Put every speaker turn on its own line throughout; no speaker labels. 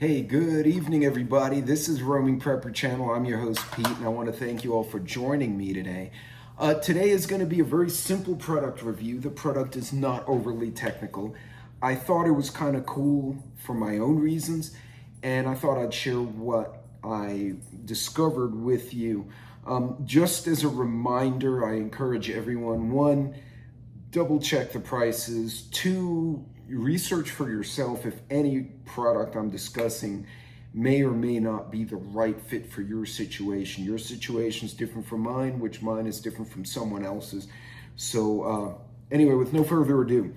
Hey, good evening, everybody. This is Roaming Prepper Channel. I'm your host, Pete, and I want to thank you all for joining me today. Today is going to be a very simple product review. The product is not overly technical. I thought it was kind of cool for my own reasons, and I thought I'd share what I discovered with you. Just as a reminder, I encourage everyone, one, double check the prices. Two, research for yourself if any product I'm discussing may or may not be the right fit for your situation. Your situation is different from mine, which mine is different from someone else's. So anyway, with no further ado,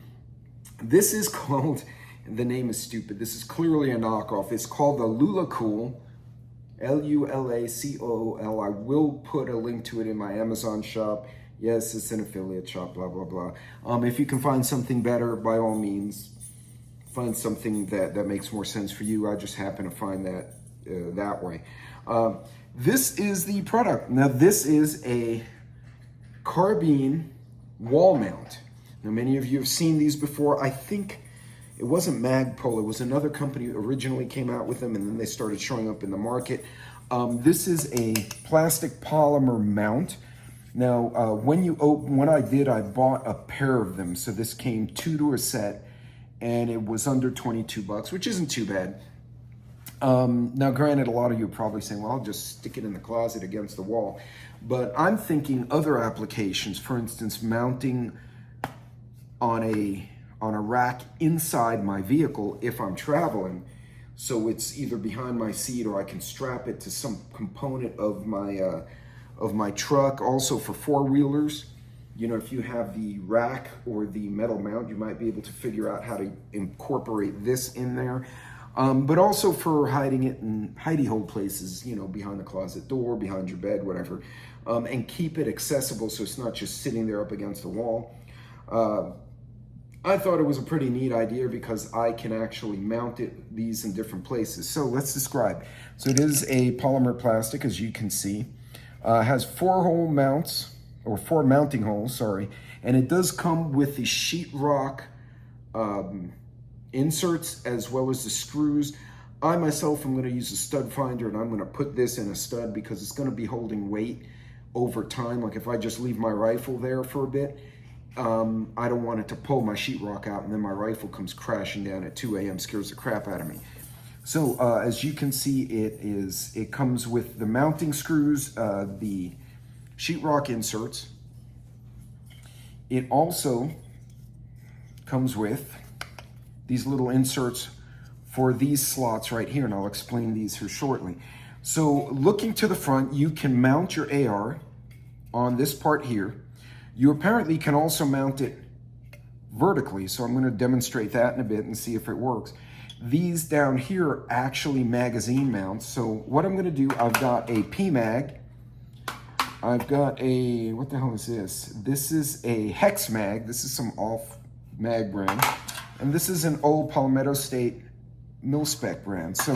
this is called, the name is stupid, this is clearly a knockoff. It's called the Lulacool, Lulacool. I will put a link to it in my Amazon shop. Yes, it's an affiliate shop, blah, blah, blah. If you can find something better, by all means, find something that makes more sense for you. I just happen to find that that way. This is the product. Now, this is a carbine wall mount. Now, many of you have seen these before. I think it wasn't Magpul. It was another company who originally came out with them, and then they started showing up in the market. This is a plastic polymer mount. Now, when I did, I bought a pair of them. So this came 2 to a set, and it was under 22 bucks, which isn't too bad. Now, granted, a lot of you are probably saying, well, I'll just stick it in the closet against the wall. But I'm thinking other applications, for instance, mounting on a rack inside my vehicle if I'm traveling. So it's either behind my seat or I can strap it to some component of my truck. Also for four-wheelers, you know, if you have the rack or the metal mount, you might be able to figure out how to incorporate this in there. But also for hiding it in hidey hole places, you know, behind the closet door, behind your bed, whatever, and keep it accessible so it's not just sitting there up against the wall. I thought it was a pretty neat idea because I can actually mount these in different places. So let's describe. So it is a polymer plastic, as you can see. Has four mounting holes, sorry, and it does come with the sheetrock inserts as well as the screws. I myself am going to use a stud finder, and I'm going to put this in a stud because it's going to be holding weight over time. Like if I just leave my rifle there for a bit, I don't want it to pull my sheetrock out and then my rifle comes crashing down at 2 a.m. scares the crap out of me. So as you can see, it comes with the mounting screws, the sheetrock inserts. It also comes with these little inserts for these slots right here, and I'll explain these here shortly. So looking to the front, you can mount your AR on this part here. You apparently can also mount it vertically, so I'm going to demonstrate that in a bit and see if it works. These down here are actually magazine mounts. So what I'm going to do, I've got a PMag. I've got a, what the hell is this? This is a Hex Mag. This is some off mag brand. And this is an old Palmetto State mil-spec brand. So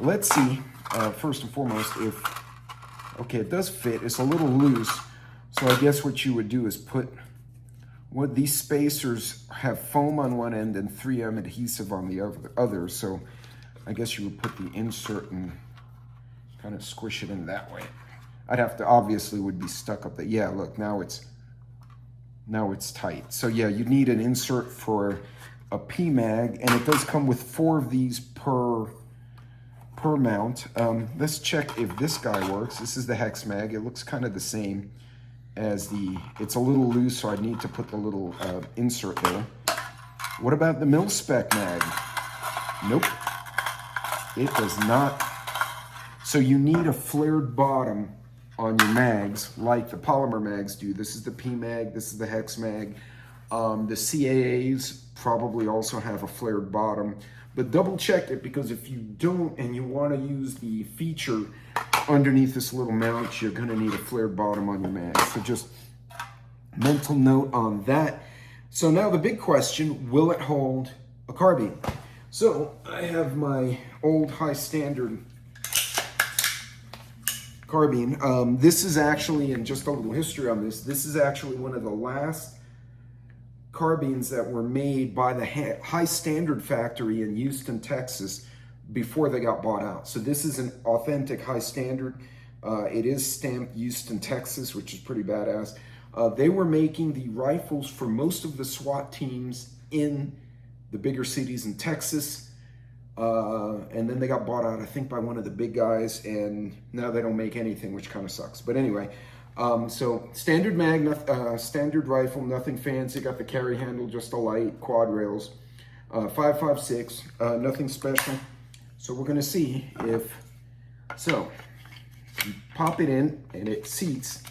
let's see, first and foremost, if, okay, it does fit. It's a little loose. So I guess what you would do is put, what these spacers have foam on one end and 3M adhesive on the other. So I guess you would put the insert and kind of squish it in that way. I'd have to, obviously would be stuck up there. Yeah, look, now it's tight. So yeah, you need an insert for a PMag, and it does come with 4 of these per mount. Let's check if this guy works. This is the Hex Mag. It looks kind of the same as it's a little loose, so I need to put the little insert there. What about the mil-spec mag? Nope, it does not. So you need a flared bottom on your mags like the polymer mags do. This is the PMag, this is the Hex Mag. The CAAs probably also have a flared bottom, but double check it, because if you don't and you want to use the feature underneath this little mount, you're going to need a flared bottom on your mag. So just mental note on that. So now the big question, will it hold a carbine? So I have my old high standard carbine. This is actually, and just a little history on this, this is actually one of the last carbines that were made by the High Standard factory in Houston, Texas, before they got bought out. So this is an authentic high standard. It is stamped Houston, Texas, which is pretty badass. They were making the rifles for most of the SWAT teams in the bigger cities in Texas. And then they got bought out, I think, by one of the big guys, and now they don't make anything, which kind of sucks. But anyway, so standard mag, standard rifle, nothing fancy. Got the carry handle, just a light, quad rails, 5.56, nothing special. So we're gonna see if, so you pop it in and it seats,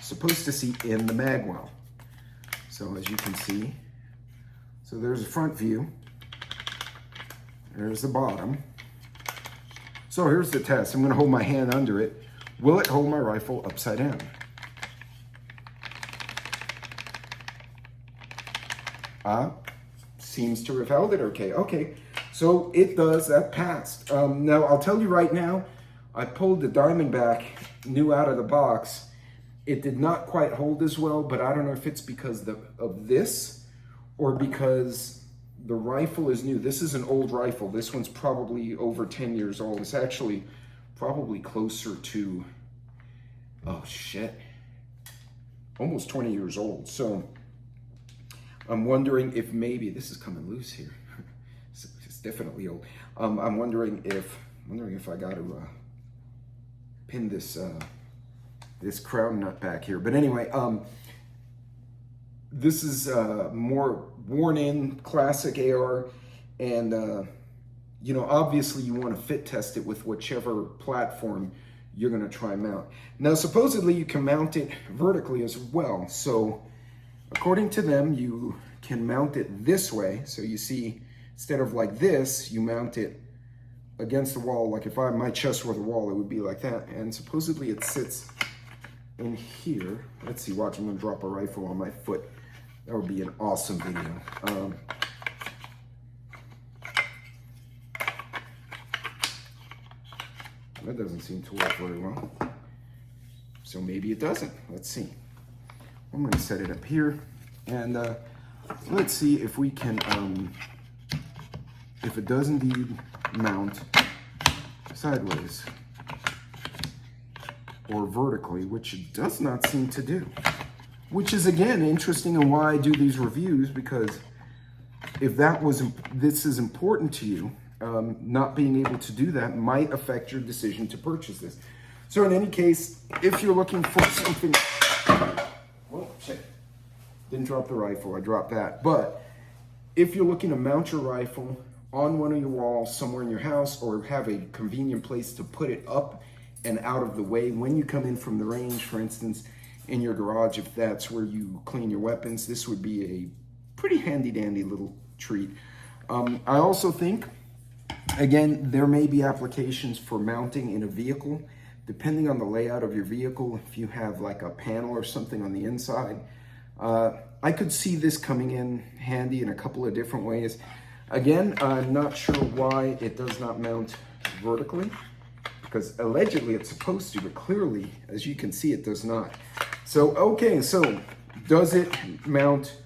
supposed to seat in the mag well. So as you can see, so there's a front view, there's the bottom. So here's the test. I'm gonna hold my hand under it. Will it hold my rifle upside down? Seems to have held it okay. Okay, so it does, that passed. Now I'll tell you right now, I pulled the Diamondback new out of the box. It did not quite hold as well, but I don't know if it's because of this or because the rifle is new. This is an old rifle. This one's probably over 10 years old. It's actually probably closer to, oh shit, almost 20 years old. So I'm wondering if maybe, this is coming loose here. It's definitely old. I'm wondering if I got to pin this this crown nut back here. But anyway, this is more worn in classic AR, and you know, obviously you want to fit test it with whichever platform you're going to try and mount. Now supposedly you can mount it vertically as well. So according to them, you can mount it this way. So you see, instead of like this, you mount it against the wall. Like if my chest were the wall, it would be like that. And supposedly it sits in here. Let's see, watch, I'm gonna drop a rifle on my foot. That would be an awesome video. That doesn't seem to work very well. So maybe it doesn't. Let's see. I'm gonna set it up here, and let's see if we can, if it does indeed mount sideways or vertically, which it does not seem to do. Which is, again, interesting, and why I do these reviews, because if this is important to you, not being able to do that might affect your decision to purchase this. So in any case, if you're looking for something, well, shit, didn't drop the rifle, I dropped that. But if you're looking to mount your rifle on one of your walls somewhere in your house, or have a convenient place to put it up and out of the way when you come in from the range, for instance, in your garage, if that's where you clean your weapons, this would be a pretty handy dandy little treat. I also think, again, there may be applications for mounting in a vehicle, depending on the layout of your vehicle. If you have like a panel or something on the inside, I could see this coming in handy in a couple of different ways. Again, I'm not sure why it does not mount vertically, because allegedly it's supposed to, but clearly, as you can see, it does not. So, okay, so does it mount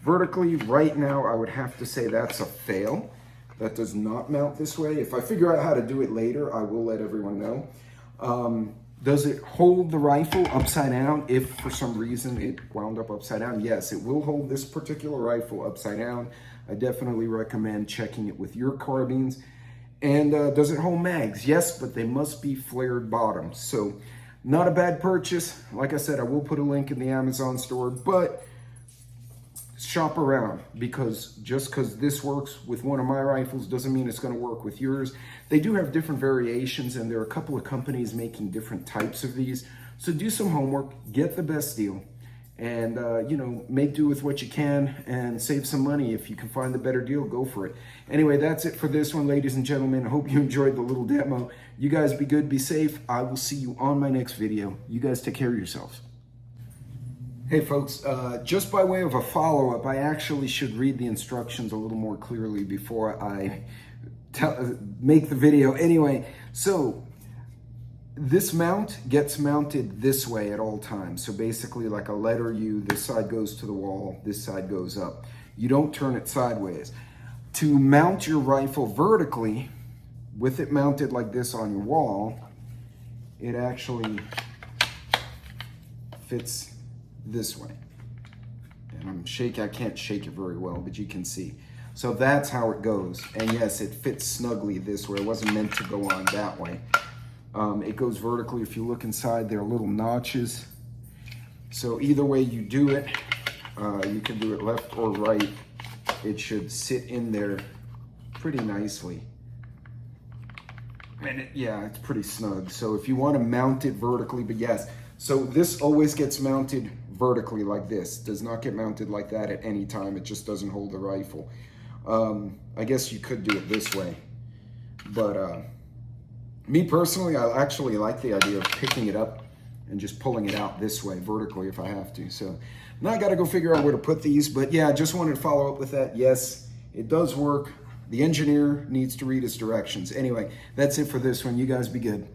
vertically? Right now, I would have to say that's a fail. That does not mount this way. If I figure out how to do it later, I will let everyone know. Does it hold the rifle upside down if for some reason it wound up upside down? Yes, it will hold this particular rifle upside down. I definitely recommend checking it with your carbines. And does it hold mags? Yes, but they must be flared bottoms. So not a bad purchase. Like I said, I will put a link in the Amazon store, but shop around, because just because this works with one of my rifles doesn't mean it's going to work with yours. They do have different variations, and there are a couple of companies making different types of these. So do some homework, get the best deal, and you know, make do with what you can and save some money. If you can find the better deal, go for it. Anyway, that's it for this one, ladies and gentlemen. I hope you enjoyed the little demo. You guys be good, be safe. I will see you on my next video. You guys take care of yourselves. Hey folks, just by way of a follow-up, I actually should read the instructions a little more clearly before I make the video. Anyway, so this mount gets mounted this way at all times. So basically like a letter U, this side goes to the wall, this side goes up. You don't turn it sideways. To mount your rifle vertically, with it mounted like this on your wall, it actually fits this way. And I can't shake it very well, but you can see. So that's how it goes. And yes, it fits snugly this way. It wasn't meant to go on that way. It goes vertically. If you look inside, there are little notches. So either way you do it, you can do it left or right. It should sit in there pretty nicely. And yeah, it's pretty snug. So if you want to mount it vertically, but yes, so this always gets mounted vertically like this. Does not get mounted like that at any time. It just doesn't hold the rifle. I guess you could do it this way, but me personally, I actually like the idea of picking it up and just pulling it out this way vertically if I have to. So now I got to go figure out where to put these, but yeah, I just wanted to follow up with that. Yes, it does work. The engineer needs to read his directions. Anyway, that's it for this one. You guys be good.